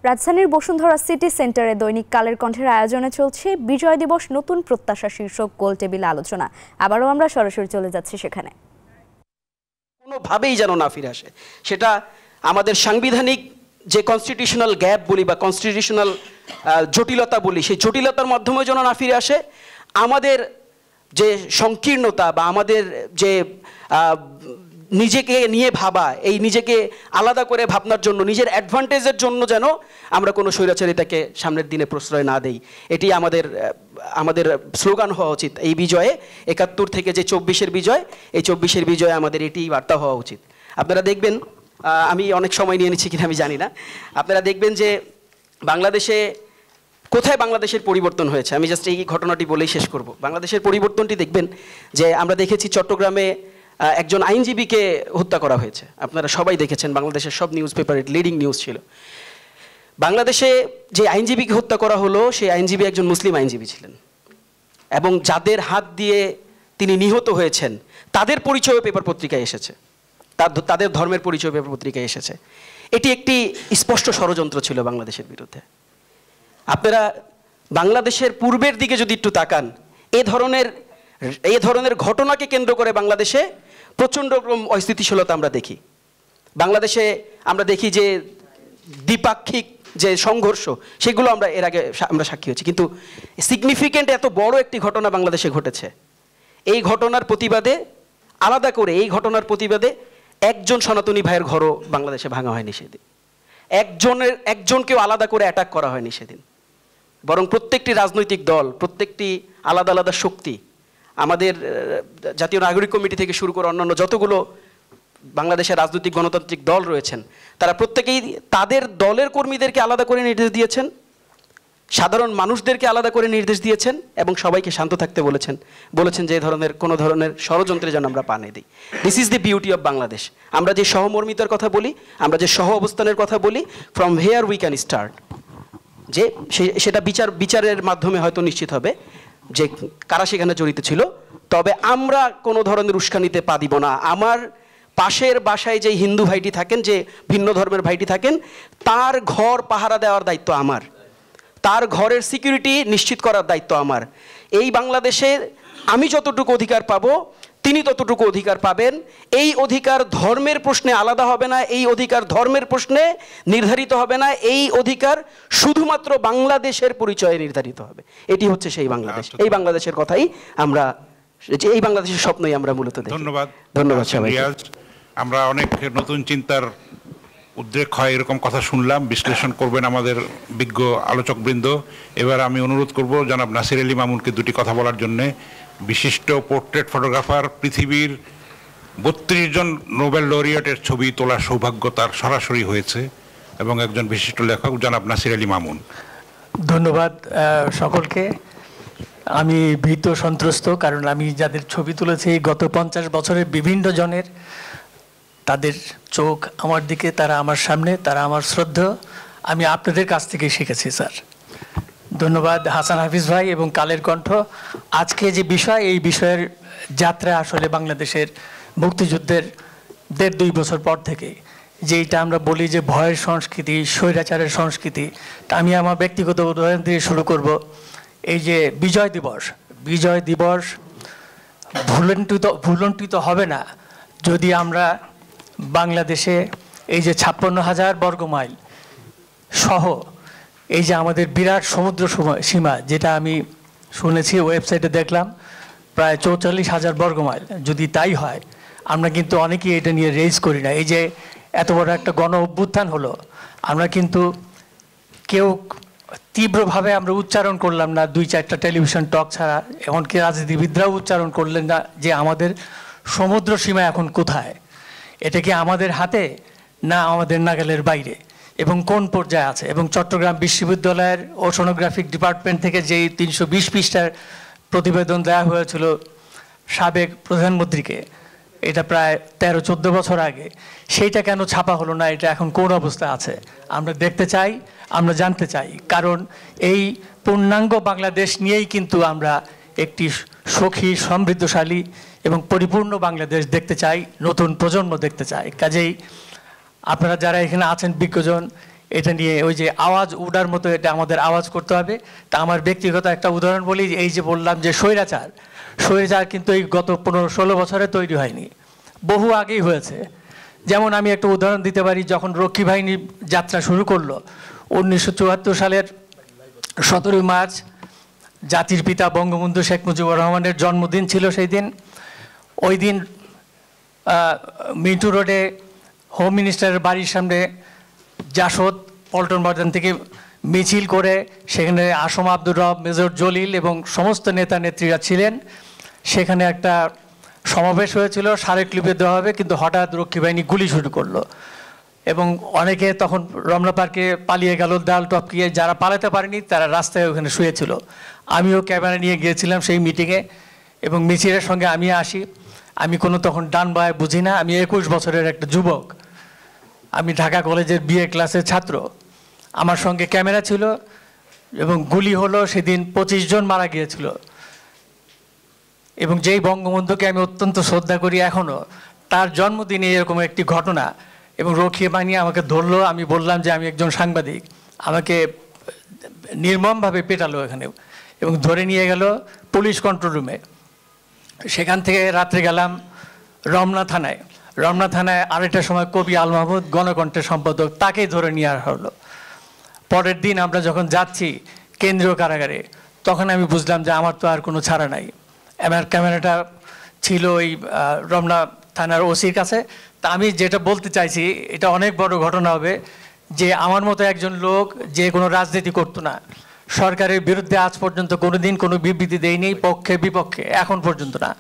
রাজধানীর বসুন্ধরা সিটি সেন্টারে দৈনিক কালের কণ্ঠের আয়োজনে চলছে বিজয় দিবস নতুন প্রত্যাশা শীর্ষক গোল টেবিল আলোচনা। আবারও আমরা সরাসরি চলে যাচ্ছি সেখানে। কোনোভাবেই যেন না ফিরে আসে, সেটা আমাদের সাংবিধানিক যে কনস্টিটিউশনাল গ্যাপ বলি বা কনস্টিটিউশনাল জটিলতা বলি, সেই জটিলতার মাধ্যমে যেন না ফিরে আসে। আমাদের যে সংকীর্ণতা বা আমাদের যে নিজেকে নিয়ে ভাবা, এই নিজেকে আলাদা করে ভাবনার জন্য, নিজের অ্যাডভান্টেজের জন্য যেন আমরা কোনো স্বৈরাচারিতাকে সামনের দিনে প্রশ্রয় না দেই, এটি আমাদের স্লোগান হওয়া উচিত। এই বিজয়ে ৭১ থেকে যে ২৪-এর বিজয়, এই ২৪-এর বিজয়ে আমাদের এটি বার্তা হওয়া উচিত। আপনারা দেখবেন, আমি অনেক সময় নিয়ে নিচ্ছি কিনা আমি জানি না, আপনারা দেখবেন যে বাংলাদেশে কোথায় বাংলাদেশের পরিবর্তন হয়েছে। আমি জাস্ট এই ঘটনাটি বলেই শেষ করব। বাংলাদেশের পরিবর্তনটি দেখবেন যে আমরা দেখেছি চট্টগ্রামে একজন আইনজীবীকে হত্যা করা হয়েছে। আপনারা সবাই দেখেছেন, বাংলাদেশের সব নিউজ পেপারে লিডিং নিউজ ছিল। বাংলাদেশে যে আইনজীবীকে হত্যা করা হলো, সেই আইনজীবী একজন মুসলিম আইনজীবী ছিলেন, এবং যাদের হাত দিয়ে তিনি নিহত হয়েছেন তাদের পরিচয় পেপার পত্রিকায় এসেছে, তাদের ধর্মের পরিচয় পেপার পত্রিকায় এসেছে। এটি একটি স্পষ্ট ষড়যন্ত্র ছিল বাংলাদেশের বিরুদ্ধে। আপনারা বাংলাদেশের পূর্বের দিকে যদি একটু তাকান, এ ধরনের ঘটনাকে কেন্দ্র করে বাংলাদেশে প্রচণ্ড রকম অস্থিতিশীলতা আমরা দেখি। বাংলাদেশে আমরা দেখি যে দ্বিপাক্ষিক যে সংঘর্ষ, সেগুলো আমরা এর আগে আমরা সাক্ষী হয়েছি, কিন্তু সিগনিফিক্যান্ট এত বড় একটি ঘটনা বাংলাদেশে ঘটেছে। এই ঘটনার প্রতিবাদে একজন সনাতনী ভাইয়ের ঘরও বাংলাদেশে ভাঙা হয়নি সেদিন। একজনকেও আলাদা করে অ্যাটাক করা হয়নি সেদিন, বরং প্রত্যেকটি রাজনৈতিক দল, প্রত্যেকটি আলাদা আলাদা শক্তি, আমাদের জাতীয় নাগরিক কমিটি থেকে শুরু করে অন্যান্য যতগুলো বাংলাদেশের রাজনৈতিক গণতান্ত্রিক দল রয়েছেন, তারা প্রত্যেকেই তাদের দলের কর্মীদেরকে আলাদা করে নির্দেশ দিয়েছেন, সাধারণ মানুষদেরকে আলাদা করে নির্দেশ দিয়েছেন, এবং সবাইকে শান্ত থাকতে বলেছেন যে কোনো ধরনের ষড়যন্ত্রে যেন আমরা পা না দিই। This is the beauty of Bangladesh. আমরা যে সহমর্মিতার কথা বলি, আমরা যে সহ অবস্থানের কথা বলি, from here we can start. যে সেটা বিচারের মাধ্যমে হয়তো নিশ্চিত হবে যে কারা সেখানে জড়িত ছিল, তবে আমরা কোনো ধরনের উস্কানিতে পা দিব না। আমার পাশের বাসায় যে হিন্দু ভাইটি থাকেন, যে ভিন্ন ধর্মের ভাইটি থাকেন, তার ঘর পাহারা দেওয়ার দায়িত্ব আমার, তার ঘরের সিকিউরিটি নিশ্চিত করার দায়িত্ব আমার। এই বাংলাদেশে আমি যতটুকু অধিকার পাবো, তিনি ততটুকু অধিকার পাবেন। এই অধিকার ধর্মের প্রশ্নে আলাদা হবে না, এই অধিকার ধর্মের প্রশ্নে নির্ধারিত হবে না, এই অধিকার শুধুমাত্র বাংলাদেশের পরিচয়ে নির্ধারিত হবে। এটি হচ্ছে সেই বাংলাদেশ। এই বাংলাদেশের কথাই আমরা, এই বাংলাদেশের স্বপ্নই আমরা মূলত দেখি। ধন্যবাদ সবাই। আমরা অনেক নতুন চিন্তার উদ্রেক হয় এরকম কথা শুনলাম, বিশ্লেষণ করবেন আমাদের বিজ্ঞ আলোচকবৃন্দ। এবার আমি অনুরোধ করব জনাব নাসির আলী মামুনকে দুটি কথা বলার জন্যে। বিশিষ্ট পোর্ট্রেট ফটোগ্রাফার, পৃথিবীর ৩২ জন নোবেল লরিয়েটের ছবি তোলার সৌভাগ্য তার সরাসরি হয়েছে, এবং একজন বিশিষ্ট লেখক জনাব নাসির আলী মামুন। ধন্যবাদ সকলকে। আমি ভীত সন্ত্রস্ত, কারণ আমি যাদের ছবি তুলেছি গত ৫০ বছরের বিভিন্ন জনের, তাদের চোখ আমার দিকে, তারা আমার সামনে, তারা আমার শ্রদ্ধা। আমি আপনাদের কাছ থেকে শিখেছি স্যার। ধন্যবাদ হাসান হাফিজ ভাই এবং কালের কণ্ঠ। আজকে যে বিষয়, এই বিষয়ের যাত্রা আসলে বাংলাদেশের মুক্তিযুদ্ধের ১.৫-২ বছর পর থেকে, যেইটা আমরা বলি যে ভয়ের সংস্কৃতি, স্বৈরাচারের সংস্কৃতি, তা আমি আমার ব্যক্তিগত উদাহরণ দিয়ে শুরু করব। এই যে বিজয় দিবস ভুলণ্ঠিত হবে না যদি আমরা বাংলাদেশে এই যে ৫৬,০০০ বর্গমাইল সহ এই যে আমাদের বিরাট সমুদ্র সীমা, যেটা আমি শুনেছি, ওয়েবসাইটে দেখলাম প্রায় ৪৪,০০০ বর্গমাইল, যদি তাই হয়, আমরা কিন্তু অনেকেই এটা নিয়ে রেজ করি না। এই যে এত বড় একটা গণ অভ্যুত্থান হলো, আমরা কিন্তু কেউ তীব্রভাবে আমরা উচ্চারণ করলাম না, ২-৪টা টেলিভিশন টক ছাড়া, এমনকি রাজনীতিবিদরাও উচ্চারণ করলেন না যে আমাদের সমুদ্র সীমা এখন কোথায়, এটা কি আমাদের হাতে না আমাদের নাগালের বাইরে, এবং কোন পর্যায়ে আছে। এবং চট্টগ্রাম বিশ্ববিদ্যালয়ের ওশনোগ্রাফিক ডিপার্টমেন্ট থেকে যেই ৩২০ পৃষ্ঠার প্রতিবেদন দেওয়া হয়েছিল সাবেক প্রধানমন্ত্রীকে, এটা প্রায় ১৩-১৪ বছর আগে, সেইটা কেন ছাপা হলো না, এটা এখন কোন অবস্থায় আছে আমরা দেখতে চাই, আমরা জানতে চাই। কারণ এই পূর্ণাঙ্গ বাংলাদেশ নিয়েই কিন্তু আমরা একটি সুখী, সমৃদ্ধশালী এবং পরিপূর্ণ বাংলাদেশ দেখতে চাই, নতুন প্রজন্ম দেখতে চাই। কাজেই আপনারা যারা এখানে আছেন বিজ্ঞজন, এটা নিয়ে ওই যে আওয়াজ উড়ার মতো এটা আমাদের আওয়াজ করতে হবে। তা আমার ব্যক্তিগত একটা উদাহরণ বলি, এই যে বললাম যে স্বৈরাচার কিন্তু এই গত 15-16 বছরে তৈরি হয়নি, বহু আগেই হয়েছে। যেমন আমি একটা উদাহরণ দিতে পারি, যখন রক্ষী বাহিনী যাত্রা শুরু করলো 1974 সালের 17 মার্চ জাতির পিতা বঙ্গবন্ধু শেখ মুজিবুর রহমানের জন্মদিন ছিল সেই দিন। ওই দিন মিন্টু রোডে হোম মিনিস্টারের বাড়ির সামনে জাসদ পল্টন ময়দান থেকে মিছিল করে সেখানে আসম আব্দুর রব, মেজর জলিল এবং সমস্ত নেতা নেত্রীরা ছিলেন। সেখানে একটা সমাবেশ হয়েছিল, স্মারকলিপি দেওয়া হবে, কিন্তু হঠাৎ রক্ষী বাহিনী গুলি শুরু করলো এবং অনেকে তখন রমনা পার্কে পালিয়ে গেল, দেয়াল টপকিয়ে। যারা পালাতে পারেনি তারা রাস্তায় ওখানে শুয়েছিল। আমিও ক্যামেরা নিয়ে গিয়েছিলাম সেই মিটিংয়ে এবং মিছিলের সঙ্গে আমি আসি। আমি কোনো তখন ডান বায় বুঝি না, আমি 21 বছরের একটা যুবক, আমি ঢাকা কলেজের BA ক্লাসের ছাত্র। আমার সঙ্গে ক্যামেরা ছিল এবং গুলি হলো। সেদিন 25 জন মারা গিয়েছিল এবং যেই বঙ্গবন্ধুকে আমি অত্যন্ত শ্রদ্ধা করি এখনও, তার জন্মদিনে এরকম একটি ঘটনা এবং রক্ষী বাহিনী আমাকে ধরলো। আমি বললাম যে আমি একজন সাংবাদিক, আমাকে নির্মমভাবে পেটালো এখানে এবং ধরে নিয়ে গেল পুলিশ কন্ট্রোল রুমে। সেখান থেকে রাত্রে গেলাম রমনা থানায়। রমনা থানায় আড়াইটার সময় কবি আল মাহমুদ, গণকণ্ঠের সম্পাদক, তাকেই ধরে নিয়ে আসা হলো। পরের দিন আমরা যখন যাচ্ছি কেন্দ্রীয় কারাগারে, তখন আমি বুঝলাম যে আমার তো আর কোনো ছাড়া নাই। আমার ক্যামেরাটা ছিল ওই রমনা থানার ওসির কাছে। তা আমি যেটা বলতে চাইছি, এটা অনেক বড় ঘটনা হবে যে আমার মতো একজন লোক যে কোনো রাজনীতি করতো না, সরকারের বিরুদ্ধে আজ পর্যন্ত কোনো দিন কোনো বিবৃতি দেয়নি, পক্ষে বিপক্ষে এখন পর্যন্ত না।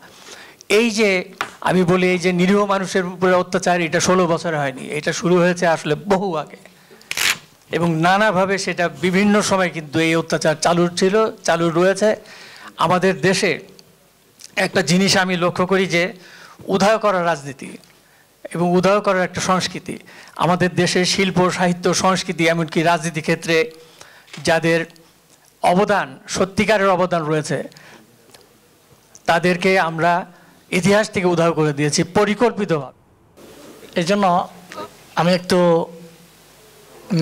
এই যে আমি বলি, এই যে নিরীহ মানুষের উপরে অত্যাচার, এটা 16 বছরে হয়নি, এটা শুরু হয়েছে আসলে বহু আগে এবং নানাভাবে সেটা বিভিন্ন সময় কিন্তু এই অত্যাচার চালু রয়েছে। আমাদের দেশে একটা জিনিস আমি লক্ষ্য করি যে উদয় করার রাজনীতি এবং উদয় করার একটা সংস্কৃতি, আমাদের দেশের শিল্প, সাহিত্য, সংস্কৃতি, এমনকি রাজনীতি ক্ষেত্রে যাদের অবদান, সত্যিকারের অবদান রয়েছে, তাদেরকে আমরা ইতিহাস থেকে উধাও করে দিয়েছি পরিকল্পিতভাবে। এই জন্য আমি একটু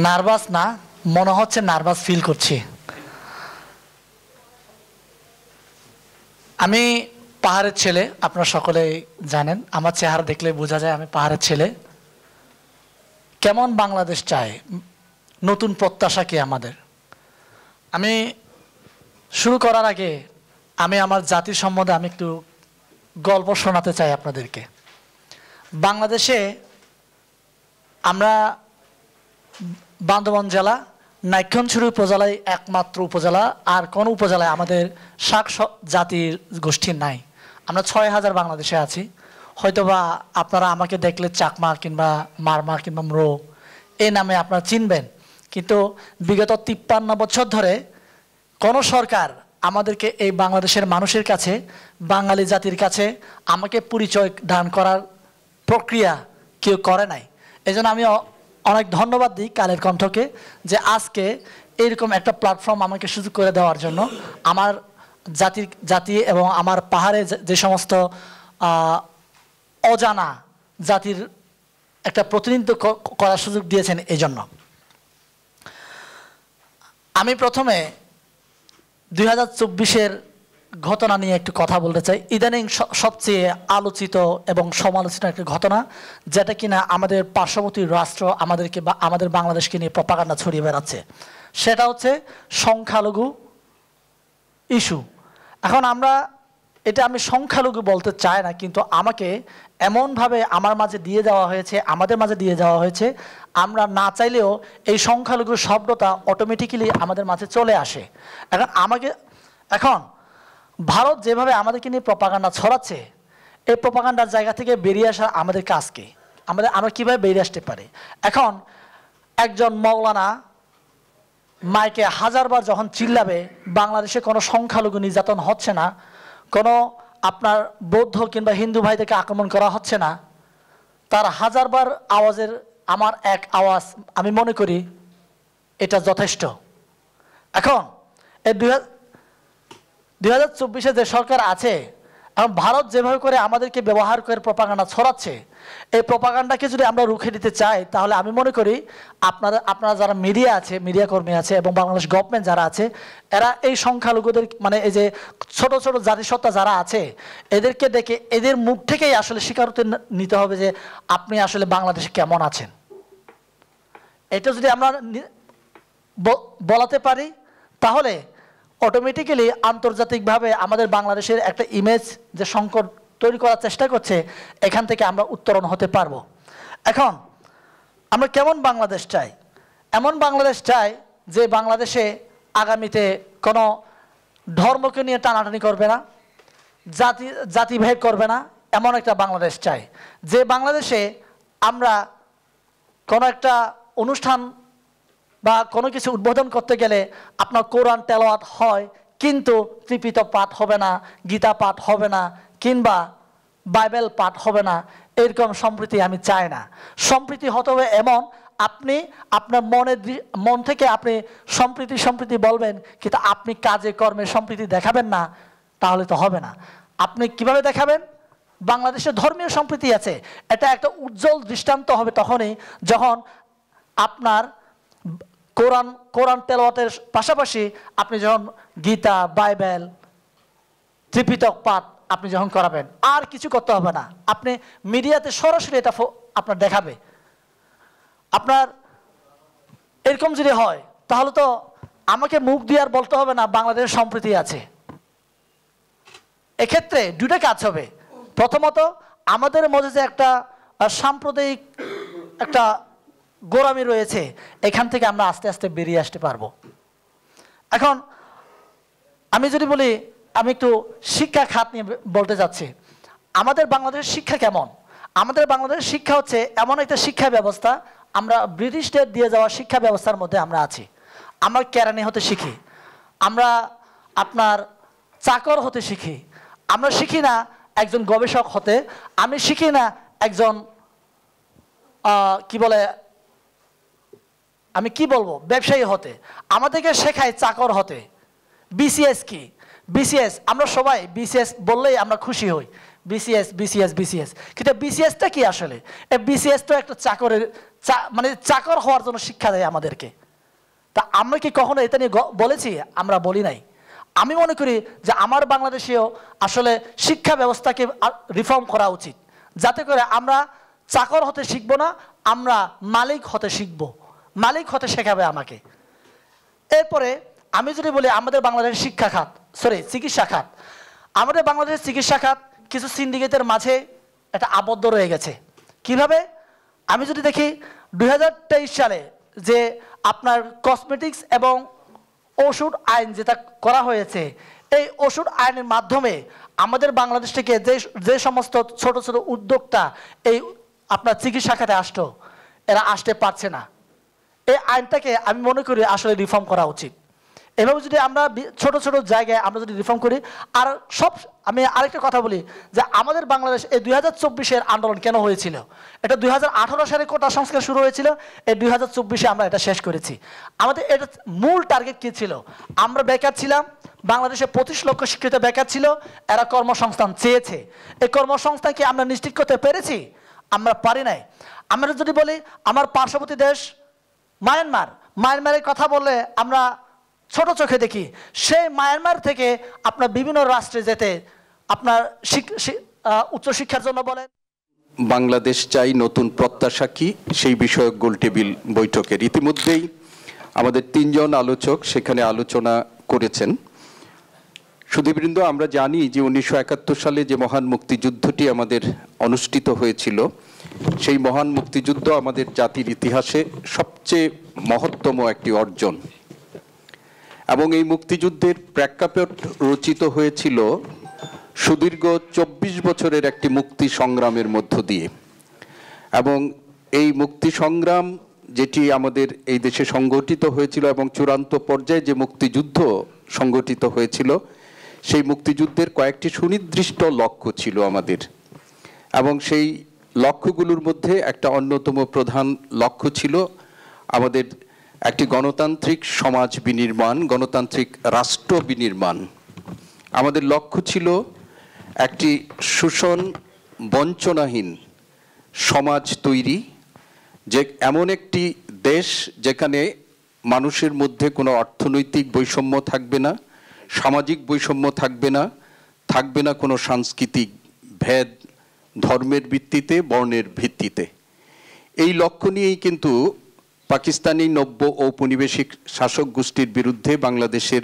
নার্ভাস, না মনে হচ্ছে নার্ভাস ফিল করছি। আমি পাহাড়ের ছেলে, আপনারা সকলেই জানেন, আমার চেহারা দেখলে বোঝা যায় আমি পাহাড়ের ছেলে। কেমন বাংলাদেশ চাই, নতুন প্রত্যাশা কি আমাদের? আমি শুরু করার আগে আমি আমার জাতির সম্বন্ধে আমি একটু গল্প শোনাতে চাই আপনাদেরকে। বাংলাদেশে আমরা বান্দরবান জেলা, নাইক্ষ্যংছড়ি উপজেলায় একমাত্র উপজেলা, আর কোনো উপজেলায় আমাদের শাক জাতির গোষ্ঠী নাই। আমরা 6000 বাংলাদেশে আছি। হয়তোবা আপনারা আমাকে দেখলে চাকমা কিংবা মারমা কিংবা ম্রো এই নামে আপনারা চিনবেন, কিন্তু বিগত 53 বছর ধরে কোনো সরকার আমাদেরকে এই বাংলাদেশের মানুষের কাছে, বাঙালি জাতির কাছে আমাকে পরিচয় দান করার প্রক্রিয়া কেউ করে নাই। এই জন্য আমি অনেক ধন্যবাদ দিই কালের কণ্ঠকে যে আজকে এরকম একটা প্ল্যাটফর্ম আমাকে সুযোগ করে দেওয়ার জন্য। আমার জাতি এবং আমার পাহাড়ে যে সমস্ত অজানা জাতির একটা প্রতিনিধিত্ব করার সুযোগ দিয়েছেন, এই জন্য। আমি প্রথমে 2024-এর ঘটনা নিয়ে একটু কথা বলতে চাই। ইদানিং সবচেয়ে আলোচিত এবং সমালোচিত একটা ঘটনা, যেটা কিনা আমাদের পার্শ্ববর্তী রাষ্ট্র আমাদেরকে বা আমাদের বাংলাদেশকে নিয়ে প্রপাগান্ডা ছড়িয়ে বেড়াচ্ছে, সেটা হচ্ছে সংখ্যালঘু ইস্যু। এখন এটা আমি সংখ্যালঘু বলতে চাই না, কিন্তু আমাকে এমনভাবে আমার মাঝে দিয়ে দেওয়া হয়েছে, আমাদের মাঝে দিয়ে দেওয়া হয়েছে, আমরা না চাইলেও এই সংখ্যালঘু শব্দটা অটোমেটিক্যালি আমাদের মাঝে চলে আসে। এখন ভারত যেভাবে আমাদেরকে নিয়ে প্রপাগান্ডা ছড়াচ্ছে, এই প্রপাগান্ডার জায়গা থেকে বেরিয়ে আসা আমাদের কাজ কি? আমরা কীভাবে বেরিয়ে আসতে পারি? এখন একজন মৌলানা মাইকে 1000বার যখন চিল্লাবে বাংলাদেশে কোনো সংখ্যালঘু নির্যাতন হচ্ছে না, কোনো আপনার বৌদ্ধ কিংবা হিন্দু ভাইদেরকে আক্রমণ করা হচ্ছে না, তার 1000বার আওয়াজের আমার এক আওয়াজ, আমি মনে করি এটা যথেষ্ট। এখন এই 2024-এ যে সরকার আছে, এবং ভারত যেভাবে করে আমাদেরকে ব্যবহার করে প্রপাগান্ডা ছড়াচ্ছে, এই প্রপাগান্ডাকে যদি আমরা রুখে দিতে চাই, তাহলে আমি মনে করি আপনারা যারা মিডিয়া আছে, মিডিয়া কর্মী আছে এবং বাংলাদেশ গভর্নমেন্ট যারা আছে, এরা এই সংখ্যালঘুদের মানে এই যে ছোট ছোট জাতিসত্তা যারা আছে, এদেরকে ডেকে এদের মুখ থেকেই আসলে স্বীকারোক্তি নিতে হবে যে আপনি আসলে বাংলাদেশে কেমন আছেন। এটা যদি আমরা বলাতে পারি, তাহলে অটোমেটিক্যালি আন্তর্জাতিকভাবে আমাদের বাংলাদেশের একটা ইমেজ যে সংকট তৈরি করার চেষ্টা করছে, এখান থেকে আমরা উত্তরণ হতে পারবো। এখন আমরা কেমন বাংলাদেশ চাই? এমন বাংলাদেশ চাই যে বাংলাদেশে আগামীতে কোনো ধর্মকে নিয়ে টানাটানি করবে না, জাতিভেদ করবে না, এমন একটা বাংলাদেশ চাই। যে বাংলাদেশে আমরা কোনো একটা অনুষ্ঠান বা কোনো কিছু উদ্বোধন করতে গেলে আপনার কোরআন তেলাওয়াত হয়, কিন্তু ত্রিপিটক পাঠ হবে না, গীতা পাঠ হবে না, কিংবা বাইবেল পাঠ হবে না। এরকম সম্প্রীতি আমি চাই না। সম্প্রীতি হতে হবে এমন, আপনি আপনার মন থেকে আপনি সম্প্রীতি বলবেন, কিন্তু আপনি কাজে কর্মে সম্প্রীতি দেখাবেন না, তাহলে তো হবে না। আপনি কিভাবে দেখাবেন? বাংলাদেশে ধর্মীয় সম্প্রীতি আছে, এটা একটা উজ্জ্বল দৃষ্টান্ত হবে তখনই যখন আপনার কোরআন তেলাওয়াতের পাশাপাশি আপনি যখন গীতা, বাইবেল, ত্রিপিটক পাঠ আপনি যখন করাবেন। আর কিছু করতে হবে না, আপনি মিডিয়াতে সরাসরি এটা আপনার দেখাবে। আপনার এরকম যদি হয়, তাহলে তো আমাকে মুখ দিয়ে আর বলতে হবে না বাংলাদেশের সম্প্রীতি আছে। এক্ষেত্রে দুটো কাজ হবে। প্রথমত, আমাদের মধ্যে যে একটা সাম্প্রদায়িক একটা গোড়ামি রয়েছে, এখান থেকে আমরা আস্তে আস্তে বেরিয়ে আসতে পারবো। এখন আমি যদি বলি, আমি একটু শিক্ষা খাত নিয়ে বলতে যাচ্ছি। আমাদের বাংলাদেশের শিক্ষা কেমন? আমাদের বাংলাদেশের শিক্ষা হচ্ছে এমন একটা শিক্ষা ব্যবস্থা, আমরা ব্রিটিশদের দিয়ে যাওয়া শিক্ষা ব্যবস্থার মধ্যে আমরা আছি। আমরা কেরানি হতে শিখি, আমরা আপনার চাকর হতে শিখি, আমরা শিখি না একজন গবেষক হতে, আমি শিখি না একজন আমি কি বলবো ব্যবসায়ী হতে। আমাদেরকে শেখায় চাকর হতে। বিসিএস কি? বিসিএস আমরা সবাই বিসিএস বললেই আমরা খুশি হই, বিসিএস বিসিএস বিসিএস। কিন্তু বিসিএসটা কি আসলে? এই বিসিএস তো একটা চাকরের মানে চাকর হওয়ার জন্য শিক্ষা দেয় আমাদেরকে। তা আমরা কি কখনো এটা নিয়ে বলেছি? আমরা বলি নাই। আমি মনে করি যে আমার বাংলাদেশেও আসলে শিক্ষা ব্যবস্থাকে রিফর্ম করা উচিত, যাতে করে আমরা চাকর হতে শিখবো না, আমরা মালিক হতে শিখবো। মালিক হতে শেখাবে আমাকে। এরপরে আমি যদি বলি আমাদের বাংলাদেশের চিকিৎসা খাত, আমাদের বাংলাদেশের চিকিৎসা খাত কিছু সিন্ডিকেটের মাঝে একটা আবদ্ধ রয়ে গেছে। কিভাবে? আমি যদি দেখি 2023 সালে যে আপনার কসমেটিক্স এবং ওষুধ আইন যেটা করা হয়েছে, এই ওষুধ আইনের মাধ্যমে আমাদের বাংলাদেশ থেকে যে সমস্ত ছোট ছোট উদ্যোক্তা এই আপনার চিকিৎসা খাতে আসতো, এরা আসতে পারছে না। এই আইনটাকে আমি মনে করি আসলে রিফর্ম করা উচিত। এভাবে যদি আমরা ছোট ছোট জায়গায় আমরা যদি রিফর্ম করি। আর আমি আরেকটা কথা বলি যে আমাদের বাংলাদেশ এই 2024-এর আন্দোলন কেন হয়েছিল? এটা 2018 সালে কোটা সংস্কার শুরু হয়েছিল, এই 2024-এ আমরা এটা শেষ করেছি। আমাদের এটা মূল টার্গেট কী ছিল? আমরা বেকার ছিলাম, বাংলাদেশে 25 লক্ষ শিক্ষিত বেকার ছিল, এরা কর্মসংস্থান চেয়েছে। এই কর্মসংস্থান কি আমরা নিশ্চিত করতে পেরেছি? আমরা পারি নাই। আমরা যদি বলি আমার পার্শ্ববর্তী দেশ মায়ানমারের কথা বললে আমরা ছোট চোখে দেখি। সেই মায়ানমার থেকে আপনার বিভিন্ন রাষ্ট্রে যেতে আপনার উচ্চশিক্ষার জন্য বলেন। বাংলাদেশ চাই নতুন প্রত্যাশা কি, সেই বিষয়ক গোলটেবিল বৈঠকের ইতিমধ্যেই আমাদের 3 জন আলোচক সেখানে আলোচনা করেছেন। সুধীবৃন্দ, আমরা জানি যে 1971 সালে যে মহান মুক্তিযুদ্ধটি আমাদের অনুষ্ঠিত হয়েছিল, সেই মহান মুক্তিযুদ্ধ আমাদের জাতির ইতিহাসে সবচেয়ে মহত্তম একটি অর্জন। এবং এই মুক্তিযুদ্ধের প্রেক্ষাপট রচিত হয়েছিল সুদীর্ঘ 24 বছরের একটি মুক্তি সংগ্রামের মধ্য দিয়ে। এবং এই মুক্তি সংগ্রাম যেটি আমাদের এই দেশে সংগঠিত হয়েছিল এবং চূড়ান্ত পর্যায়ে যে মুক্তিযুদ্ধ সংগঠিত হয়েছিল, সেই মুক্তিযুদ্ধের কয়েকটি সুনির্দিষ্ট লক্ষ্য ছিল আমাদের। এবং সেই লক্ষ্যগুলোর মধ্যে একটা অন্যতম প্রধান লক্ষ্য ছিল আমাদের একটি গণতান্ত্রিক সমাজ বিনির্মাণ, গণতান্ত্রিক রাষ্ট্র বিনির্মাণ। আমাদের লক্ষ্য ছিল একটি শোষণ বঞ্চনাহীন সমাজ তৈরি, যে এমন একটি দেশ যেখানে মানুষের মধ্যে কোনো অর্থনৈতিক বৈষম্য থাকবে না, সামাজিক বৈষম্য থাকবে না, থাকবে না কোনো সাংস্কৃতিক ভেদ, ধর্মের ভিত্তিতে, বর্ণের ভিত্তিতে। এই লক্ষ্য নিয়েই কিন্তু পাকিস্তানি নব্য ঔপনিবেশিক শাসক গোষ্ঠীর বিরুদ্ধে বাংলাদেশের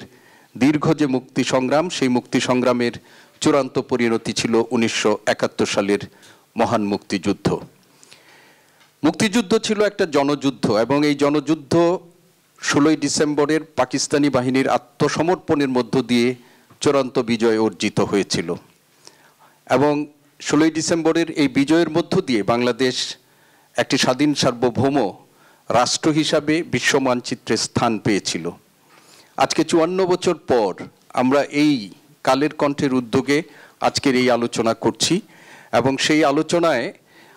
দীর্ঘ যে মুক্তি সংগ্রাম, সেই মুক্তি সংগ্রামের চূড়ান্ত পরিণতি ছিল 1971 সালের মহান মুক্তিযুদ্ধ। মুক্তিযুদ্ধ ছিল একটা জনযুদ্ধ, এবং এই জনযুদ্ধ 16ই ডিসেম্বরের পাকিস্তানি বাহিনীর আত্মসমর্পণের মধ্য দিয়ে চূড়ান্ত বিজয় অর্জিত হয়েছিল। এবং 16ই ডিসেম্বরের এই বিজয়ের মধ্য দিয়ে বাংলাদেশ একটি স্বাধীন সার্বভৌম রাষ্ট্র হিসাবে বিশ্ব মানচিত্রে স্থান পেয়েছিল। আজকে 54 বছর পর আমরা এই কালের কণ্ঠের উদ্যোগে আজকের এই আলোচনা করছি, এবং সেই আলোচনায়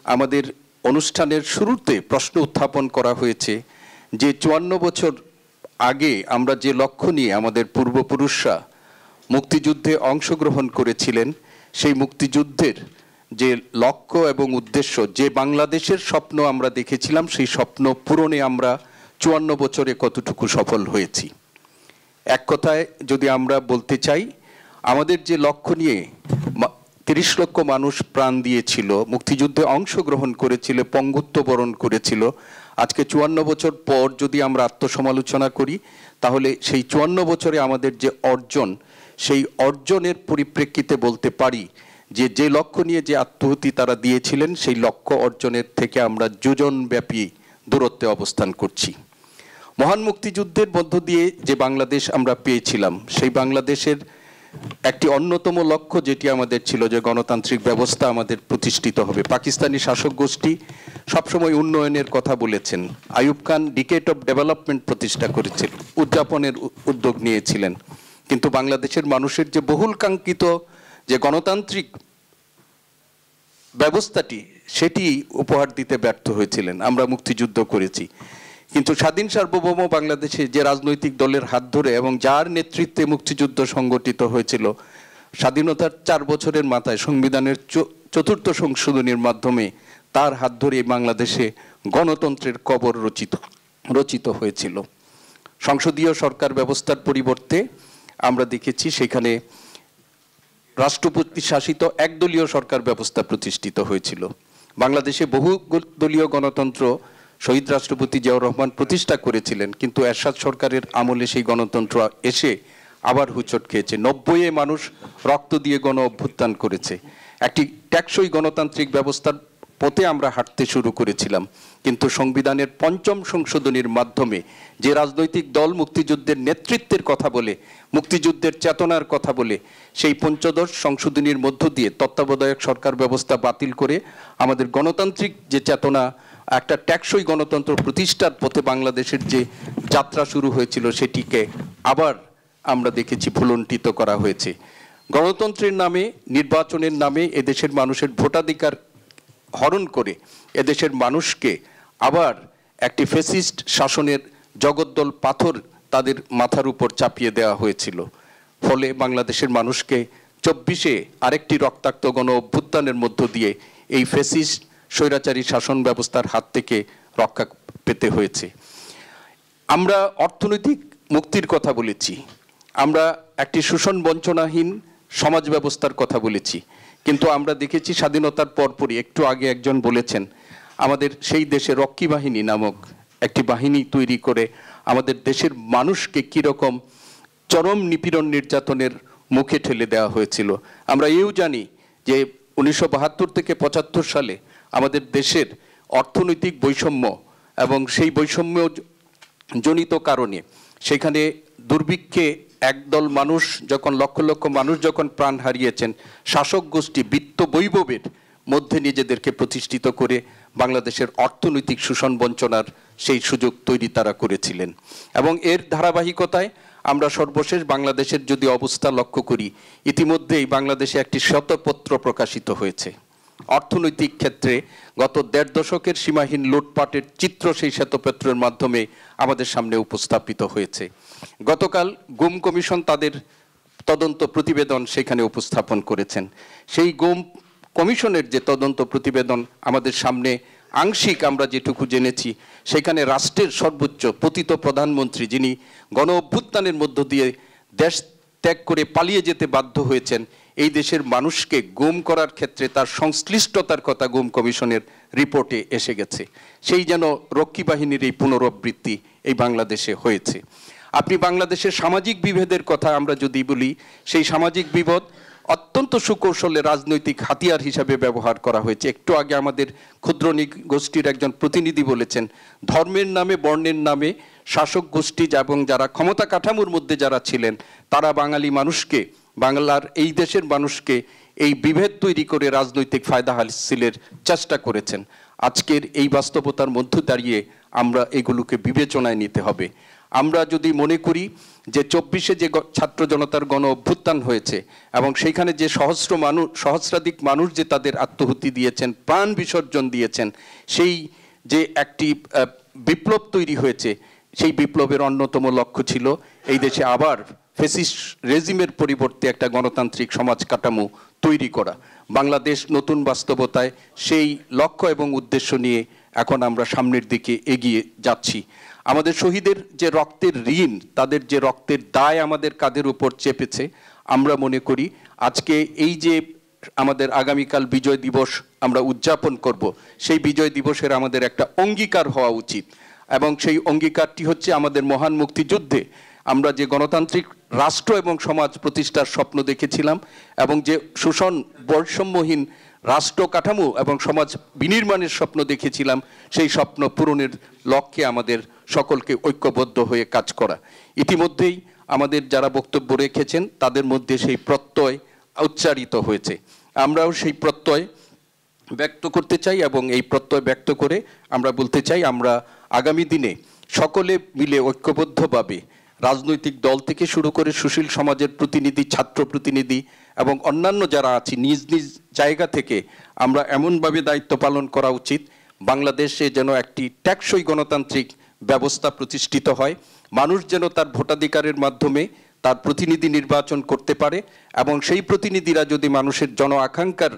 আমাদের অনুষ্ঠানের শুরুতে প্রশ্ন উত্থাপন করা হয়েছে যে 54 বছর আগে আমরা যে লক্ষ্য নিয়ে আমাদের পূর্বপুরুষরা মুক্তিযুদ্ধে অংশগ্রহণ করেছিলেন, সেই মুক্তিযুদ্ধের যে লক্ষ্য এবং উদ্দেশ্য, যে বাংলাদেশের স্বপ্ন আমরা দেখেছিলাম, সেই স্বপ্ন পূরণে আমরা 54 বছরে কতটুকু সফল হয়েছি। এক কথায় যদি আমরা বলতে চাই, আমাদের যে লক্ষ্য নিয়ে 30 লক্ষ মানুষ প্রাণ দিয়েছিল, মুক্তিযুদ্ধে অংশগ্রহণ করেছিল, পঙ্গুত্ব বরণ করেছিল, আজকে 54 বছর পর যদি আমরা আত্মসমালোচনা করি, তাহলে সেই 54 বছরে আমাদের যে অর্জন, সেই অর্জনের পরিপ্রেক্ষিতে বলতে পারি যে লক্ষ্য নিয়ে যে আত্মাহুতি তারা দিয়েছিলেন, সেই লক্ষ্য অর্জনের থেকে আমরা যোজনব্যাপী দূরত্বে অবস্থান করছি। মহান মুক্তিযুদ্ধের মধ্য দিয়ে যে বাংলাদেশ আমরা পেয়েছিলাম, সেই বাংলাদেশের একটি অন্যতম লক্ষ্য যেটি আমাদের ছিল, যে গণতান্ত্রিক ব্যবস্থা আমাদের প্রতিষ্ঠিত হবে। পাকিস্তানি শাসক গোষ্ঠী সবসময় উন্নয়নের কথা বলেছেন। Ayub Khan decade of development প্রতিষ্ঠা করেছিল, উদযাপনের উদ্যোগ নিয়েছিলেন, কিন্তু বাংলাদেশের মানুষের যে বহুল কাঙ্ক্ষিত যে গণতান্ত্রিক ব্যবস্থাটি, সেটি উপহার দিতে ব্যর্থ হয়েছিলেন। আমরা মুক্তিযুদ্ধ করেছি, কিন্তু স্বাধীন সার্বভৌম বাংলাদেশে যে রাজনৈতিক দলের হাত ধরে এবং যার নেতৃত্বে মুক্তিযুদ্ধ সংগঠিত হয়েছিল, স্বাধীনতার 4 বছরের মাথায় সংবিধানের 4র্থ সংশোধনীর মাধ্যমে তার হাত ধরে বাংলাদেশে গণতন্ত্রের কবর রচিত হয়েছিল। সংসদীয় সরকার ব্যবস্থার পরিবর্তে আমরা দেখেছি সেখানে রাষ্ট্রপতি শাসিত একদলীয় সরকার ব্যবস্থা প্রতিষ্ঠিত হয়েছিল। বাংলাদেশে বহু দলীয় গণতন্ত্র শহীদ রাষ্ট্রপতি জিয়াউর রহমান প্রতিষ্ঠা করেছিলেন, কিন্তু এরশাদ সরকারের আমলে সেই গণতন্ত্র এসে আবার হুঁচট খেয়েছে। 90-এ মানুষ রক্ত দিয়ে গণ অভ্যুত্থান করেছে। একটি টেকসই গণতান্ত্রিক ব্যবস্থার পথে আমরা হাঁটতে শুরু করেছিলাম, কিন্তু সংবিধানের 5ম সংশোধনীর মাধ্যমে যে রাজনৈতিক দল মুক্তিযুদ্ধের নেতৃত্বের কথা বলে, মুক্তিযুদ্ধের চেতনার কথা বলে, সেই 5ম সংশোধনীর মধ্য দিয়ে তত্ত্বাবধায়ক সরকার ব্যবস্থা বাতিল করে আমাদের গণতান্ত্রিক যে চেতনা, একটা টেকসই গণতন্ত্র প্রতিষ্ঠার পথে বাংলাদেশের যে যাত্রা শুরু হয়েছিল, সেটিকে আবার আমরা দেখেছি ভুলুণ্ঠিত করা হয়েছে। গণতন্ত্রের নামে, নির্বাচনের নামে এদেশের মানুষের ভোটাধিকার হরণ করে এদেশের মানুষকে আবার একটি ফ্যাসিস্ট শাসনের জগদ্দল পাথর তাদের মাথার উপর চাপিয়ে দেওয়া হয়েছিল। ফলে বাংলাদেশের মানুষকে 24-এ আরেকটি রক্তাক্ত গণ অভ্যুত্থানের মধ্য দিয়ে এই ফ্যাসিস্ট স্বৈরাচারী শাসন ব্যবস্থার হাত থেকে রক্ষা পেতে হয়েছে। আমরা অর্থনৈতিক মুক্তির কথা বলেছি, আমরা একটি শোষণ বঞ্চনাহীন সমাজ ব্যবস্থার কথা বলেছি, কিন্তু আমরা দেখেছি স্বাধীনতার পরপরই, একটু আগে একজন বলেছেন, আমাদের সেই দেশে রক্ষী বাহিনী নামক একটি বাহিনী তৈরি করে আমাদের দেশের মানুষকে কীরকম চরম নিপীড়ন নির্যাতনের মুখে ঠেলে দেওয়া হয়েছিল। আমরা এও জানি যে 1972 থেকে 75 সালে আমাদের দেশের অর্থনৈতিক বৈষম্য এবং সেই বৈষম্য জনিত কারণে সেখানে দুর্ভিক্ষে একদল মানুষ যখন লক্ষ লক্ষ মানুষ যখন প্রাণ হারিয়েছেন, শাসক গোষ্ঠী বিত্ত বৈভবের মধ্যে নিজেদেরকে প্রতিষ্ঠিত করে বাংলাদেশের অর্থনৈতিক শোষণ বঞ্চনার সেই সুযোগ তৈরি তারা করেছিলেন। এবং এর ধারাবাহিকতায় আমরা সর্বশেষ বাংলাদেশের যদি অবস্থা লক্ষ্য করি, ইতিমধ্যেই বাংলাদেশে একটি শ্বেতপত্র প্রকাশিত হয়েছে। অর্থনৈতিক ক্ষেত্রে গত 1.5 দশকের সীমাহীন লুটপাটের চিত্র সেই শ্বেতপত্রের মাধ্যমে আমাদের সামনে উপস্থাপিত হয়েছে। গতকাল গুম কমিশন তাদের তদন্ত প্রতিবেদন সেখানে উপস্থাপন করেছেন। সেই গুম কমিশনের যে তদন্ত প্রতিবেদন আমাদের সামনে আংশিক আমরা যেটুকু জেনেছি, সেখানে রাষ্ট্রের সর্বোচ্চ পতিত প্রধানমন্ত্রী, যিনি গণ অভ্যুত্থানের মধ্য দিয়ে দেশ ত্যাগ করে পালিয়ে যেতে বাধ্য হয়েছেন, এই দেশের মানুষকে গুম করার ক্ষেত্রে তার সংশ্লিষ্টতার কথা গুম কমিশনের রিপোর্টে এসে গেছে। সেই যেন রক্ষী বাহিনীর এই পুনরাবৃত্তি এই বাংলাদেশে হয়েছে। আপনি বাংলাদেশের সামাজিক বিভেদের কথা আমরা যদি বলি, সেই সামাজিক বিভেদ অত্যন্ত সুকৌশলে রাজনৈতিক হাতিয়ার হিসাবে ব্যবহার করা হয়েছে। একটু আগে আমাদের ক্ষুদ্র গোষ্ঠীর একজন প্রতিনিধি বলেছেন, ধর্মের নামে, বর্ণের নামে শাসক গোষ্ঠী এবং যারা ক্ষমতা কাঠামোর মধ্যে যারা ছিলেন, তারা বাঙালি মানুষকে, বাংলার এই দেশের মানুষকে এই বিভেদ তৈরি করে রাজনৈতিক ফায়দা হাসিলের চেষ্টা করেছেন। আজকের এই বাস্তবতার মধ্যে দাঁড়িয়ে আমরা এগুলোকে বিবেচনায় নিতে হবে। আমরা যদি মনে করি যে 24-এ যে ছাত্র জনতার গণ অভ্যুত্থান হয়েছে এবং সেইখানে যে সহস্রাধিক মানুষ যে তাদের আত্মহুতি দিয়েছেন, প্রাণ বিসর্জন দিয়েছেন, সেই যে একটি বিপ্লব তৈরি হয়েছে, সেই বিপ্লবের অন্যতম লক্ষ্য ছিল এই দেশে আবার ফ্যাসিস্ট রেজিমের পরিবর্তে একটা গণতান্ত্রিক সমাজ কাঠামো তৈরি করা। বাংলাদেশ নতুন বাস্তবতায় সেই লক্ষ্য এবং উদ্দেশ্য নিয়ে এখন আমরা সামনের দিকে এগিয়ে যাচ্ছি। আমাদের শহীদের যে রক্তের ঋণ, তাদের যে রক্তের দায় আমাদের কাঁধের উপর চেপেছে, আমরা মনে করি আজকে এই যে আমাদের আগামীকাল বিজয় দিবস আমরা উদযাপন করব, সেই বিজয় দিবসের আমাদের একটা অঙ্গীকার হওয়া উচিত। এবং সেই অঙ্গীকারটি হচ্ছে আমাদের মহান মুক্তিযুদ্ধে আমরা যে গণতান্ত্রিক রাষ্ট্র এবং সমাজ প্রতিষ্ঠার স্বপ্ন দেখেছিলাম এবং যে শোষণ বৈষম্যহীন রাষ্ট্র কাঠামো এবং সমাজ বিনির্মাণের স্বপ্ন দেখেছিলাম, সেই স্বপ্ন পূরণের লক্ষ্যে আমাদের সকলকে ঐক্যবদ্ধ হয়ে কাজ করা। ইতিমধ্যেই আমাদের যারা বক্তব্য রেখেছেন তাদের মধ্যে সেই প্রত্যয় উচ্চারিত হয়েছে। আমরাও সেই প্রত্যয় ব্যক্ত করতে চাই এবং এই প্রত্যয় ব্যক্ত করে আমরা বলতে চাই, আমরা আগামী দিনে সকলে মিলে ঐক্যবদ্ধভাবে রাজনৈতিক দল থেকে শুরু করে সুশীল সমাজের প্রতিনিধি, ছাত্র প্রতিনিধি এবং অন্যান্য যারা আছি, নিজ নিজ জায়গা থেকে আমরা এমনভাবে দায়িত্ব পালন করা উচিত বাংলাদেশে যেন একটি টেকসই গণতান্ত্রিক ব্যবস্থা প্রতিষ্ঠিত হয়, মানুষ যেন তার ভোটাধিকারের মাধ্যমে তার প্রতিনিধি নির্বাচন করতে পারে এবং সেই প্রতিনিধিরা যদি মানুষের জন আকাঙ্ক্ষার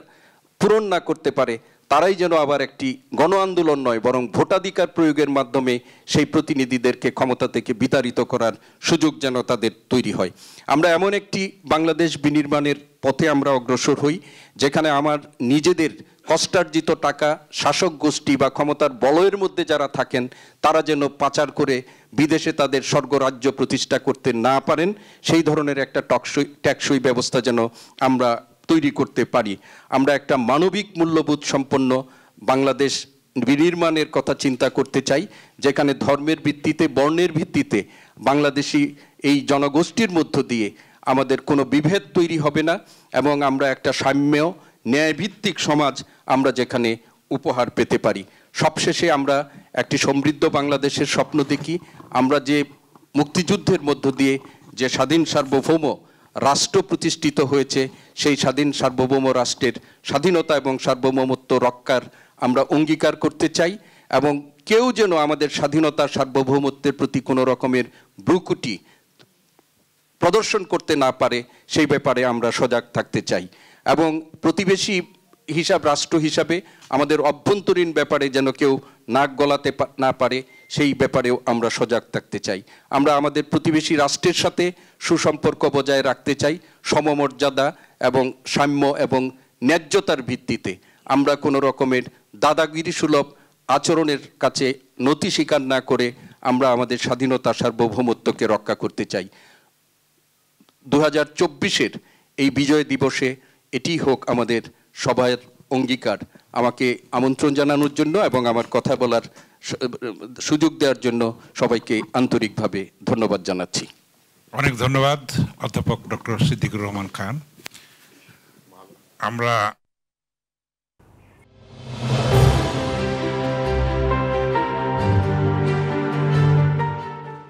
পূরণ না করতে পারে, তারাই যেন আবার একটি গণ আন্দোলন নয় বরং ভোটাধিকার প্রয়োগের মাধ্যমে সেই প্রতিনিধিদেরকে ক্ষমতা থেকে বিতাড়িত করার সুযোগ যেন তাদের তৈরি হয়। আমরা এমন একটি বাংলাদেশ বিনির্মাণের পথে আমরা অগ্রসর হই যেখানে আমার নিজেদের কষ্টার্জিত টাকা শাসক গোষ্ঠী বা ক্ষমতার বলয়ের মধ্যে যারা থাকেন তারা যেন পাচার করে বিদেশে তাদের স্বর্গরাজ্য প্রতিষ্ঠা করতে না পারেন, সেই ধরনের একটা টেকসই ব্যবস্থা যেন আমরা তৈরি করতে পারি। আমরা একটা মানবিক মূল্যবোধ সম্পন্ন বাংলাদেশ বিনির্মাণের কথা চিন্তা করতে চাই, যেখানে ধর্মের ভিত্তিতে, বর্ণের ভিত্তিতে বাংলাদেশি এই জনগোষ্ঠীর মধ্য দিয়ে আমাদের কোনো বিভেদ তৈরি হবে না এবং আমরা একটা সাম্য ন্যায়ভিত্তিক সমাজ আমরা যেখানে উপহার পেতে পারি। সবশেষে আমরা একটি সমৃদ্ধ বাংলাদেশের স্বপ্ন দেখি। আমরা যে মুক্তিযুদ্ধের মধ্য দিয়ে যে স্বাধীন সার্বভৌম রাষ্ট্র প্রতিষ্ঠিত হয়েছে, সেই স্বাধীন সার্বভৌম রাষ্ট্রের স্বাধীনতা এবং সার্বভৌমত্ব রক্ষার আমরা অঙ্গীকার করতে চাই এবং কেউ যেন আমাদের স্বাধীনতা সার্বভৌমত্বের প্রতি কোনো রকমের ভ্রুকুটি প্রদর্শন করতে না পারে, সেই ব্যাপারে আমরা সজাগ থাকতে চাই এবং প্রতিবেশী হিসাব, রাষ্ট্র হিসাবে আমাদের অভ্যন্তরীণ ব্যাপারে যেন কেউ নাক গলাতে না পারে, সেই ব্যাপারেও আমরা সজাগ থাকতে চাই। আমরা আমাদের প্রতিবেশী রাষ্ট্রের সাথে সুসম্পর্ক বজায় রাখতে চাই, সমমর্যাদা এবং সাম্য এবং ন্যায্যতার ভিত্তিতে। আমরা কোনো রকমের দাদাগিরি সুলভ আচরণের কাছে নতি স্বীকার না করে আমরা আমাদের স্বাধীনতা সার্বভৌমত্বকে রক্ষা করতে চাই। 2024-এর এই বিজয় দিবসে এটি হোক আমাদের সবার অঙ্গীকার। আমাকে আমন্ত্রণ জানানোর জন্য এবং আমার কথা বলার সুযোগ দেওয়ার জন্য সবাইকে আন্তরিকভাবে ধন্যবাদ জানাচ্ছি। অনেক ধন্যবাদ অধ্যাপক ডক্টর সিদ্দিকুর রহমান খান। আমরা